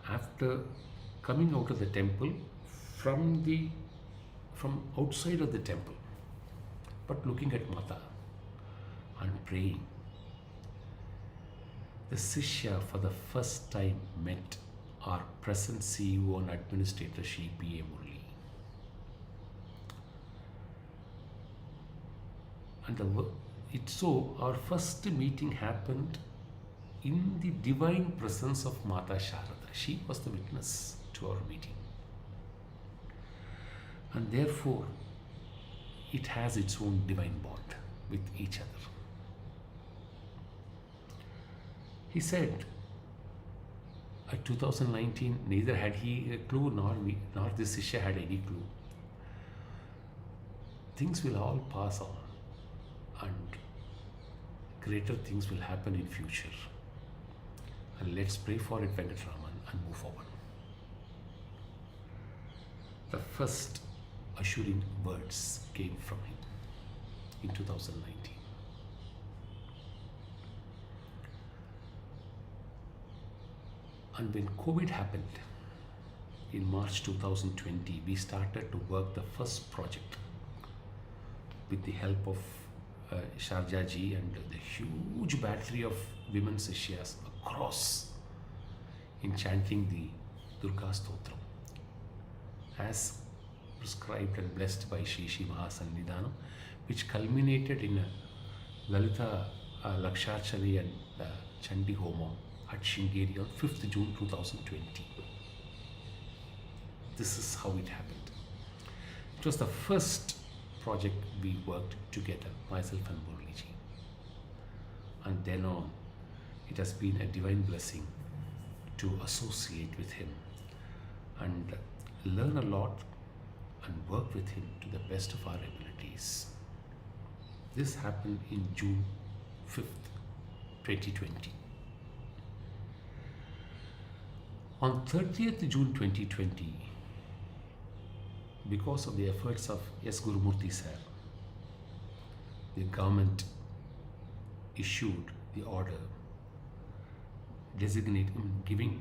After coming out of the temple, from outside of the temple, but looking at Mata and praying, the Sishya for the first time met our present CEO and administrator, Shri P.A. Murli. And so our first meeting happened in the divine presence of Mata Sharada. She was the witness to our meeting. And therefore, it has its own divine bond with each other. He said, at 2019, neither had he a clue nor this Sishya had any clue. Things will all pass on. And greater things will happen in future. And let's pray for it, Venkataraman, and move forward. The first assuring words came from him in 2019. And when COVID happened in March 2020, we started to work the first project with the help of Sharjah ji and the huge battery of women Sishyas across in chanting the Durga Stotram as prescribed and blessed by Shri Shri Mahasannidhanam, which culminated in a Lalita Laksharchari and Chandi Homa at Shingeri on 5th June 2020. This is how it happened. It was the first project we worked together, myself and Murliji. And then on, it has been a divine blessing to associate with him and learn a lot and work with him to the best of our abilities. This happened in June 5th, 2020. On 30th June 2020, because of the efforts of S. Gurumurthy sir, the government issued the order giving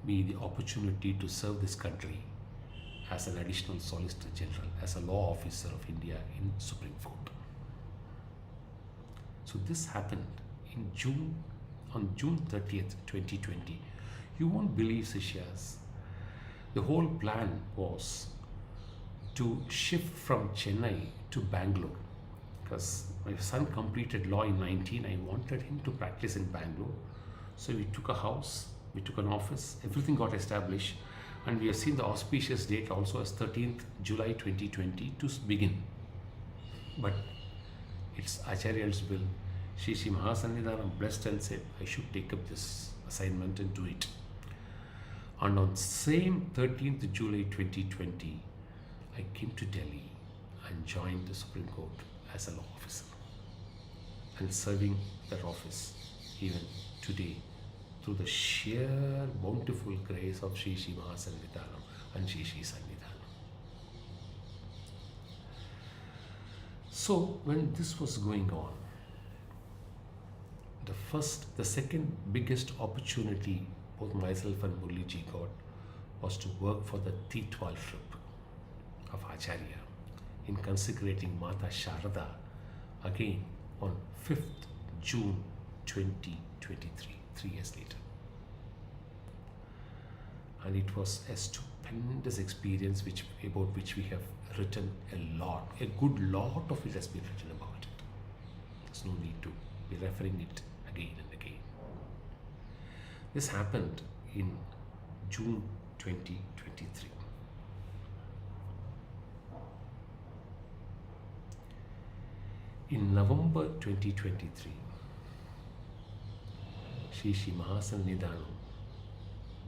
me the opportunity to serve this country as an additional Solicitor General, as a law officer of India in Supreme Court. So this happened on June 30th, 2020. You won't believe, Sishyas, the whole plan was to shift from Chennai to Bangalore, because my son completed law in 19. I wanted him to practice in Bangalore. So we took a house, we took an office, everything got established, and we have seen the auspicious date also as 13th July 2020 to begin. But it's Acharya's will. Shri Shri Mahasannidhanam blessed and said, I should take up this assignment and do it. And on same 13th July 2020, I came to Delhi and joined the Supreme Court as a law officer and serving that office even today through the sheer bountiful grace of Shri Shri Mahasannidhanam and Shri Shri Sannidhanam. So when this was going on, the second biggest opportunity both myself and Murliji got was to work for the T12 trip of Acharya in consecrating Mata Sharada again on 5th June 2023, 3 years later. And it was a stupendous experience about which we have written a good lot of it has been written about it. There's no need to be referring it again and again. This happened in June 2023. In November 2023, Shri Shri Mahasannidhanam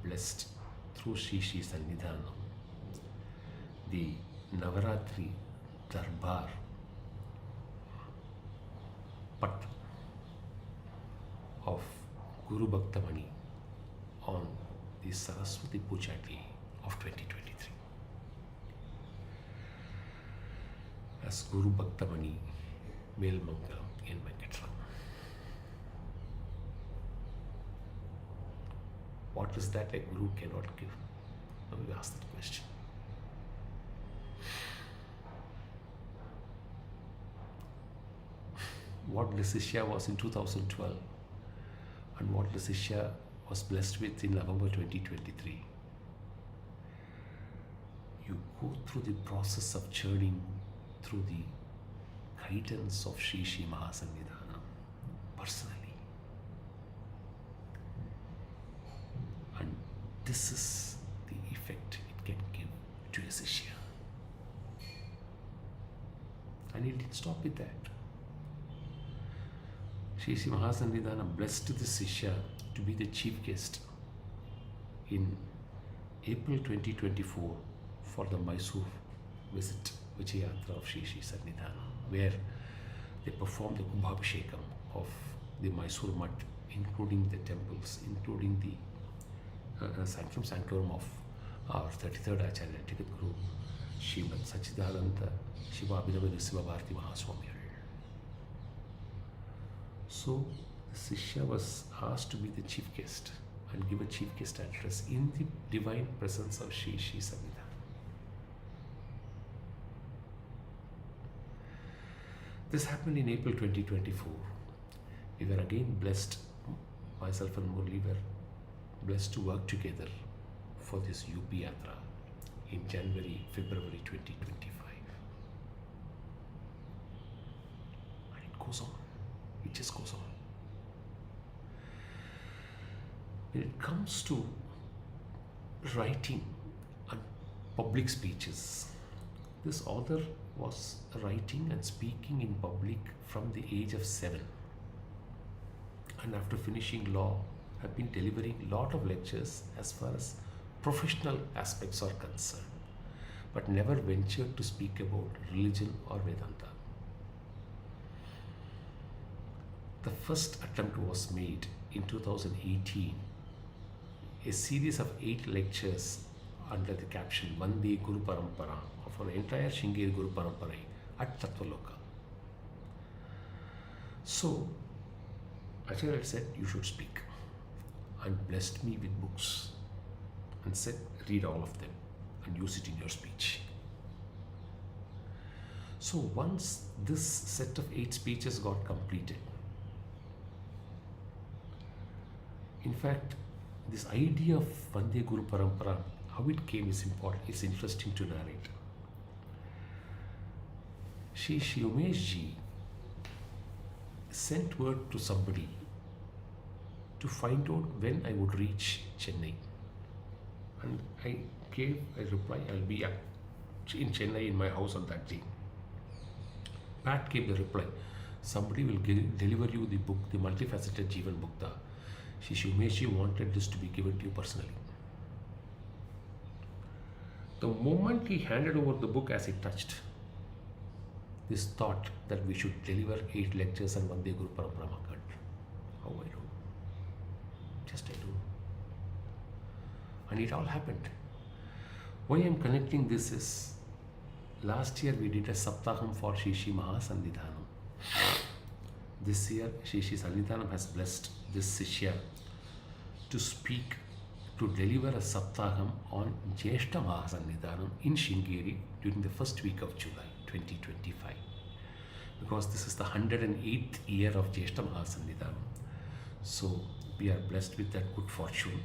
blessed through Shri Shri Sannidhanam the Navaratri Darbar Pat of Guru Bhakta on the Saraswati Puja Day of 2023. As Guru Bhakta Melmangalam in Venkataraman. What is that a guru cannot give? Now we ask that question. What the Sishya was in 2012 and what the Sishya was blessed with in November 2023. You go through the process of churning through the guidance of Shri Shri Mahasannidhanam personally. And this is the effect it can give to a Sishya. And it didn't stop with that. Shri Shri Mahasannidhanam blessed the Sishya to be the chief guest in April 2024 for the Mysore visit, Vijayatra of Shri Shri Sannidhanam, where they performed the Kumbhabhishekam of the Mysore Mutt, including the temples, including the sanctum sanctorum of our 33rd Acharya, Jagat Guru, Srimad Sachidananda Shivabhinava Nrsimha Bharati Mahaswami. So, the Sishya was asked to be the chief guest and give a chief guest address in the divine presence of Shri Shri Samhita. This happened in April 2024. We were again blessed, myself and Murli were blessed to work together for this UP Yatra in January, February 2025. And it goes on. It just goes on. When it comes to writing and public speeches, this author was writing and speaking in public from the age of 7. And after finishing law, have been delivering a lot of lectures as far as professional aspects are concerned, but never ventured to speak about religion or Vedanta. The first attempt was made in 2018, a series of 8 lectures under the caption Vande Guru Parampara of an entire Shingeri Guru Parampara at Tatvaloka. So, Acharya said, you should speak, and blessed me with books and said, read all of them and use it in your speech. So once this set of 8 speeches got completed, in fact, this idea of Vande Guru Parampara, how it came is important, it's interesting to narrate. Shri Umesh ji sent word to somebody to find out when I would reach Chennai. And I gave a reply, I'll be in Chennai in my house on that day. Pat gave the reply, somebody will deliver you the book, the multifaceted Jivan Bhakta. Shri Umesh ji wanted this to be given to you personally. The moment he handed over the book, as it touched, this thought that we should deliver 8 lectures and Vande Guru Parampara occurred. How I do? Just I do. And it all happened. Why I am connecting this is, last year we did a Saptaham for Shri Shri Mahasannidhanam. This year Shri Shri Sannidhanam has blessed this Sishya to speak, to deliver a Saptaham on Jyeshta Mahasannidhanam in Shingeri during the first week of July 2025. Because this is the 108th year of Jyeshta Mahasannidhanam. So we are blessed with that good fortune.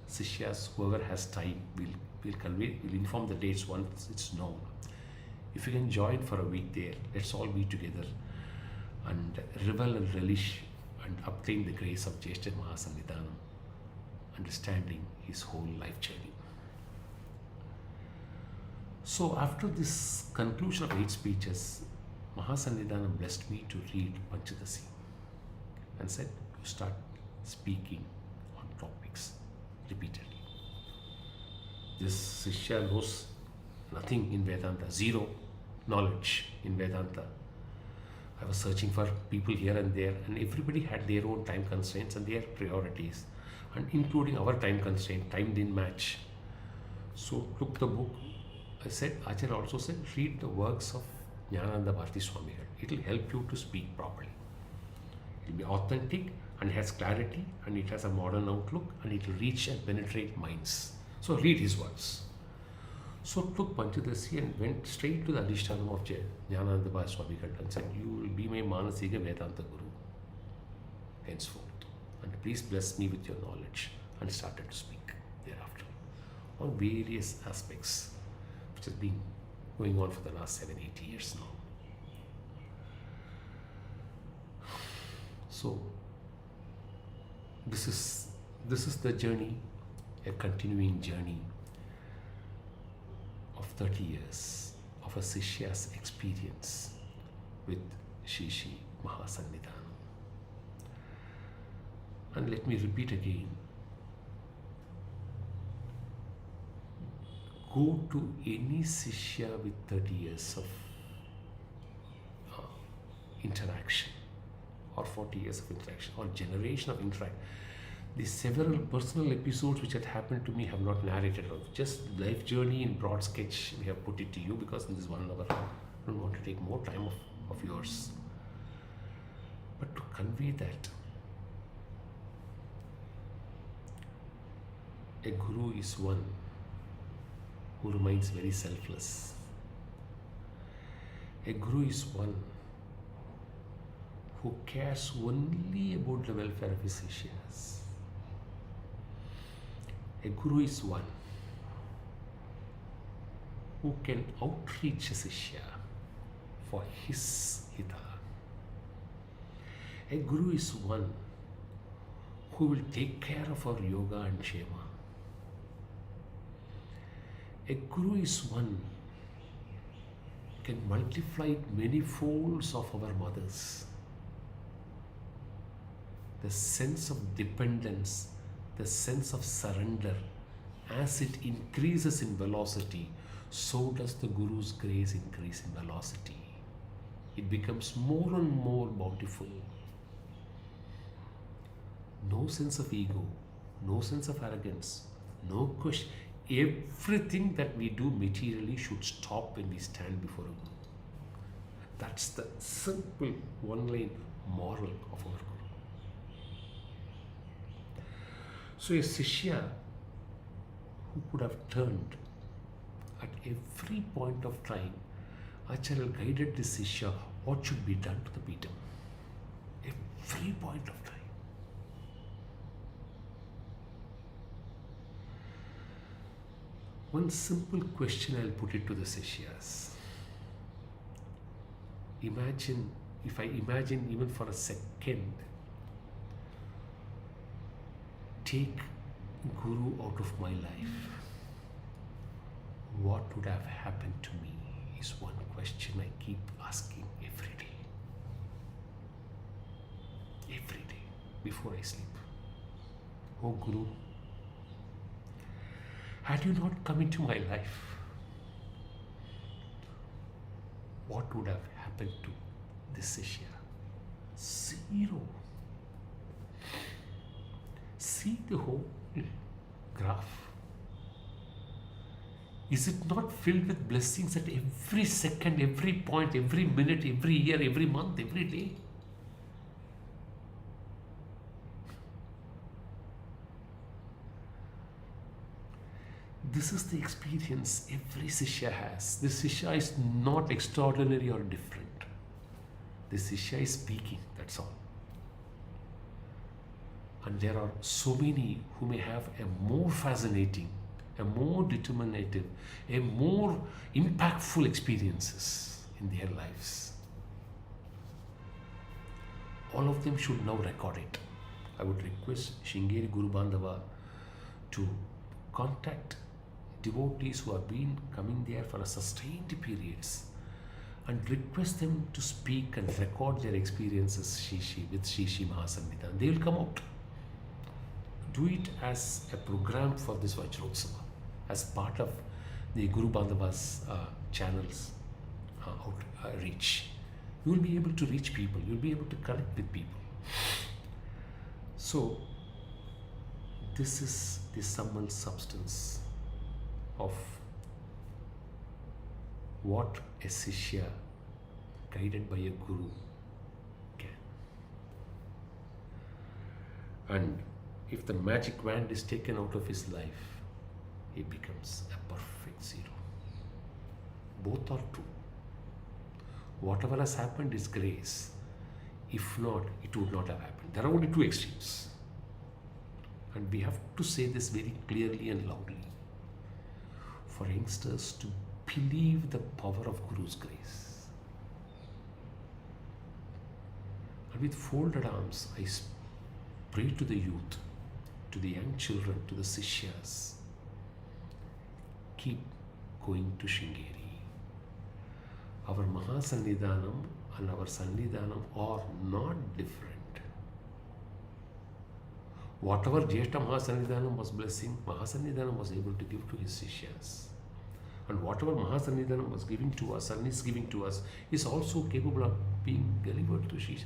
Sishyas, whoever has time, will inform the dates once it's known. If you can join for a week there, let's all be together and revel and relish and obtain the grace of Jyeshta Mahasannidhanam, understanding his whole life journey. So after this conclusion of 8 speeches, Mahasannidhanam blessed me to read Panchadasi and said, you start speaking on topics repeatedly. This Sishya knows nothing in Vedanta, zero knowledge in Vedanta. I was searching for people here and there, and everybody had their own time constraints and their priorities, and including our time constraint. Time didn't match. So took the book. I said, Acharya also said, read the works of Jnananda Bharati Swami. It will help you to speak properly. It will be authentic and has clarity, and it has a modern outlook, and it will reach and penetrate minds. So read his works. So took Panchadasi and went straight to the Adhishtanam of Jnananda Bharati Swami and said, you will be my Manasiga Vedanta Guru henceforth. And please bless me with your knowledge. And started to speak thereafter on various aspects, which has been going on for the last 7-8 years now. So this is the journey, a continuing journey of 30 years of a Sishya's experience with Shri Shri Mahasannidhanam. And let me repeat again, go to any Sishya with 30 years of interaction or 40 years of interaction or generation of interaction. The several personal episodes which had happened to me have not narrated out. Just life journey in broad sketch, we have put it to you because in this 1 hour, I don't want to take more time of yours. But to convey that, a guru is one who remains very selfless. A guru is one who cares only about the welfare of his Sishyas. A guru is one who can outreach a Sishya for his hita. A guru is one who will take care of our yoga and kshema. A guru is one who can multiply many folds of our mothers. The sense of dependence, the sense of surrender, as it increases in velocity, so does the Guru's grace increase in velocity. It becomes more and more bountiful. No sense of ego, no sense of arrogance, no question. Everything that we do materially should stop when we stand before a Guru. That's the simple one-line moral of our Guru. So a Sishya who could have turned at every point of time, Acharya guided the Sishya what should be done to the Petam. Every point of time. One simple question I'll put it to the Sishyas. Imagine, if I imagine even for a second, take Guru out of my life, what would have happened to me is one question I keep asking every day before I sleep. Oh Guru, had you not come into my life, what would have happened to this Sishya? Zero. See the whole graph. Is it not filled with blessings at every second, every point, every minute, every year, every month, every day? This is the experience every Sishya has. This Sishya is not extraordinary or different. This Sishya is speaking, that's all. And there are so many who may have a more fascinating, a more determinative, a more impactful experiences in their lives. All of them should now record it. I would request Shringeri Guru Bandhava to contact devotees who have been coming there for a sustained periods and request them to speak and record their experiences with Shri Mahasannidhan. They will come out. Do it as a program for this Vajrotsava, as part of the Guru Bandhava's channels reach. You will be able to reach people, you will be able to connect with people. So, this is the summal substance of what a Sishya guided by a Guru can. And if the magic wand is taken out of his life, he becomes a perfect zero. Both are true. Whatever has happened is grace. If not, it would not have happened. There are only two extremes. And we have to say this very clearly and loudly for youngsters to believe the power of Guru's grace. And with folded arms, I pray to the youth, to the young children, to the Sishyas, keep going to Shringeri. Our Mahasannidhanam and our Sannidhanam are not different. Whatever Jyeshta Mahasannidhanam was blessing, Mahasannidhanam was able to give to his Sishyas. And whatever Mahasannidhanam was giving to us and is giving to us is also capable of being delivered to Sri.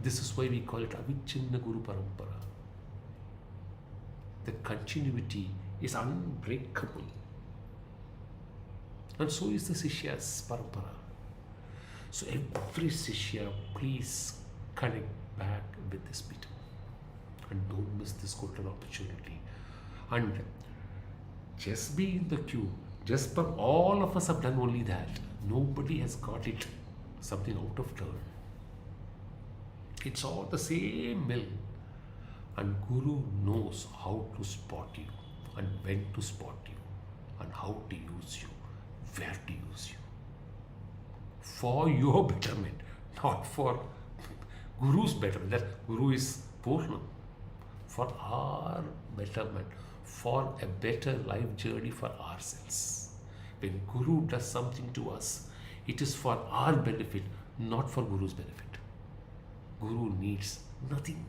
This is why we call it Avichinna Guru Parampara. The continuity is unbreakable. And so is the Sishya's Parampara. So every Shishya, please connect back with this Peter. And don't miss this golden opportunity. And just be in the queue. Just for all of us have done only that. Nobody has got it something out of turn. It's all the same mill. And Guru knows how to spot you and when to spot you and how to use you, where to use you. For your betterment, not for Guru's betterment. That Guru is Purnam. For our betterment, for a better life journey for ourselves. When Guru does something to us, it is for our benefit, not for Guru's benefit. Guru needs nothing.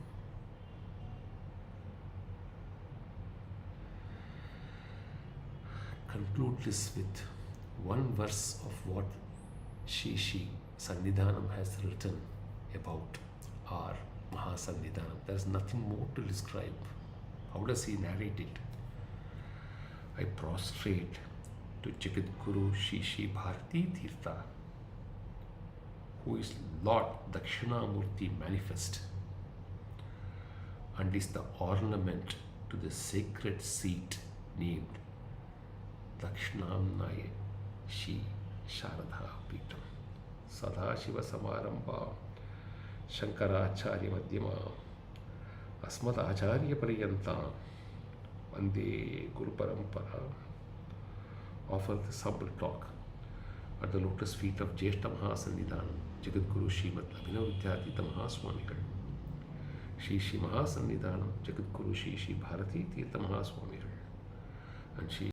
Conclude this with one verse of what Shri Sannidhanam has written about our Mahasannidhanam. There is nothing more to describe. How does he narrate it? I prostrate to Jagat Guru Shri Bharati Tirtha, who is Lord Dakshinamurti manifest and is the ornament to the sacred seat named Dakshinamnaya Shri Sharada Peetam. Sadashiva Samarambha Shankaracharya Madhyama Asmat Acharya Pariyanta Vande Guru Parampara. Offer this humble talk at the lotus feet of Jeshta Mahasannidhanam Jagat Guru Srimad Abhinav Vidyatita Mahaswamigal. Shri Mahasannidhanam Jagat Guru Shri Bharati Tirtha Mahaswamigal and Shri